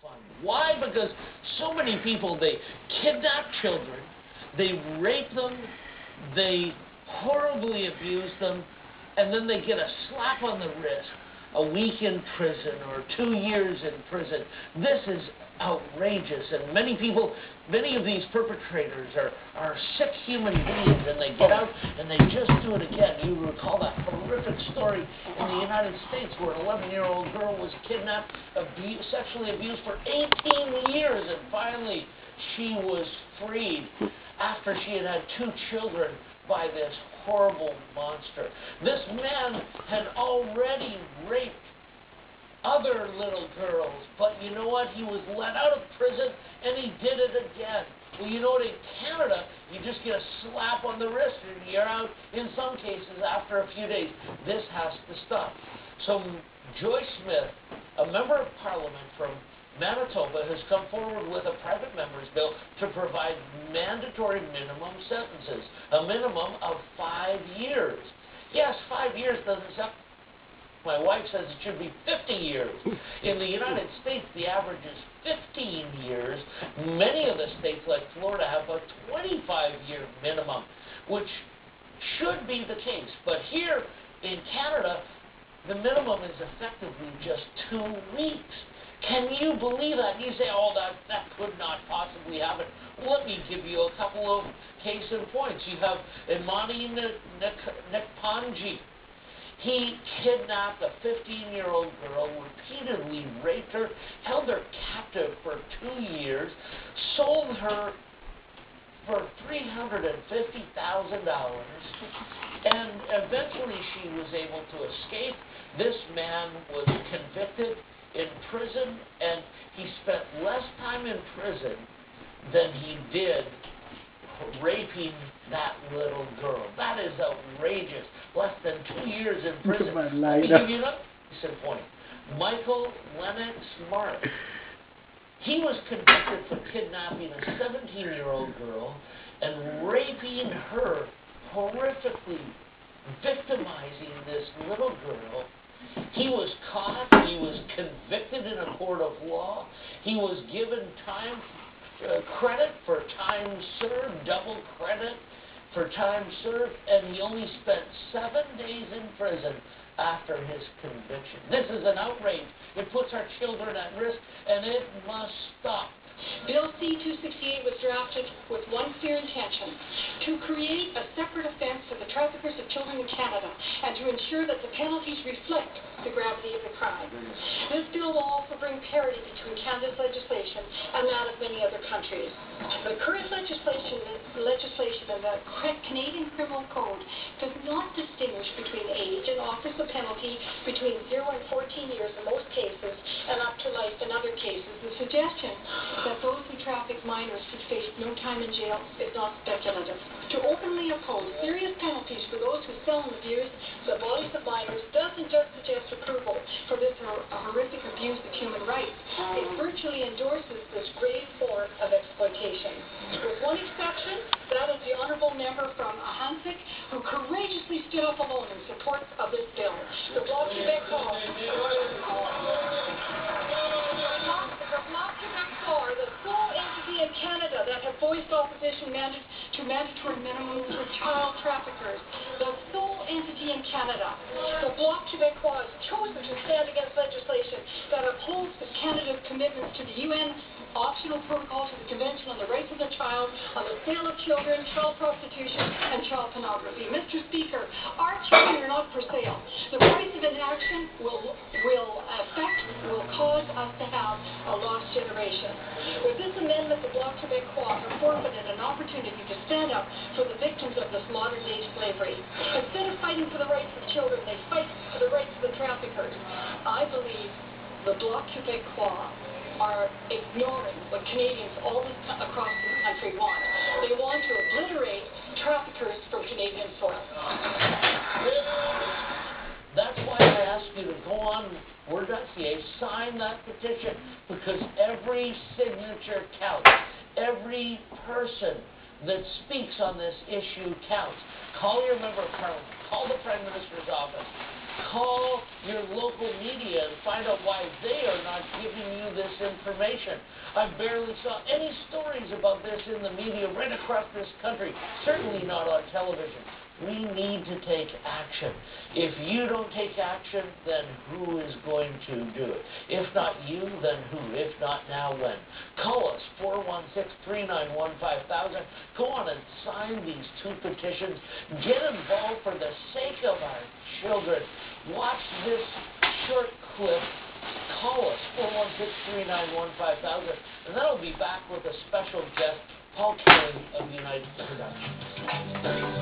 fun. Why? Because so many people, they kidnap children, they rape them, they horribly abuse them, and then they get a slap on the wrist, a week in prison or 2 years in prison. This is outrageous, and many of these perpetrators are sick human beings, and they get out and they just do it again. You recall that horrific story in the United States where an 11-year-old girl was kidnapped, sexually abused for 18 years, and finally she was freed after she had had 2 children by this horrible monster. This man had already raped other little girls, but you know what? He was let out of prison and he did it again. Well, you know what? In Canada, you just get a slap on the wrist and you're out, in some cases, after a few days. This has to stop. So Joyce Smith, a member of Parliament from Manitoba, has come forward with a private member's bill to provide mandatory minimum sentences, a minimum of 5 years. Yes, 5 years doesn't sound. My wife says it should be 50 years. In the United States, the average is 15 years. Many of the states, like Florida, have a 25-year minimum, which should be the case. But here in Canada, the minimum is effectively just 2 weeks. Can you believe that? You say, oh, that could not possibly happen. Well, let me give you a couple of case in points. You have Imani Nekpanji. He kidnapped a 15-year-old girl, repeatedly raped her, held her captive for 2 years, sold her for $350,000, and eventually she was able to escape. This man was convicted in prison, and he spent less time in prison than he did raping that little girl. That is outrageous. Less than 2 years in prison. Let me give you another case in point. Michael Lennox Mark. He was convicted for kidnapping a 17-year-old girl and raping her horrifically, victimizing this little girl. He was caught. He was convicted in a court of law. He was given time credit for time served, double credit for time served, and he only spent 7 days in prison after his conviction. This is an outrage. It puts our children at risk, and it must stop. Bill C-268 was drafted with one clear intention: to create a separate offense for the traffickers of children in Canada and to ensure that the penalties reflect the gravity of the crime. This bill will also bring parity between Canada's legislation and that of many other countries. The current legislation in the Canadian Criminal Code does not distinguish between age and offers a penalty between 0 and 14 years in most cases and up to life in other cases. The suggestion that those who traffic minors should face no time in jail is not speculative. To openly oppose serious penalties for those who sell and abuse the bodies of minors doesn't just suggest approval for this horrific abuse of human rights. It virtually endorses this grave form of exploitation. With one exception, that is the honourable member from Ahansik, who courageously stood up alone in support of this bill. The Bloc Québécois, the sole entity in Canada that have voiced opposition to mandatory minimums for child traffickers. The sole entity in Canada. The Bloc Québécois has chosen to stand against legislation that upholds Canada's commitments to the UN optional protocol to the Convention on the Rights of the Child, on the sale of children, child prostitution, and child pornography. Mr. Speaker, our children are not for sale. The price of inaction will cause us to have a lost generation. With this amendment, the Bloc Québécois have forfeited an opportunity to stand up for the victims of this modern-day slavery. Instead of fighting for the rights of children, they fight for the rights of the traffickers. I believe the Bloc Québécois are ignoring what Canadians all across the country want. They want to obliterate traffickers from Canadian soil. That's why I ask you to go on Word.ca, sign that petition, because every signature counts. Every person that speaks on this issue counts. Call your member of Parliament. Call the Prime Minister's office. Call your local media and find out why they are not giving you this information. I barely saw any stories about this in the media right across this country, certainly not on television. We need to take action. If you don't take action, then who is going to do it? If not you, then who? If not now, when? Call us, 416-391-5000. Go on and sign these 2 petitions. Get involved for the sake of our children. Watch this short clip. Call us, 416-391-5000. And then I'll be back with a special guest, Paul Kelly of United Productions.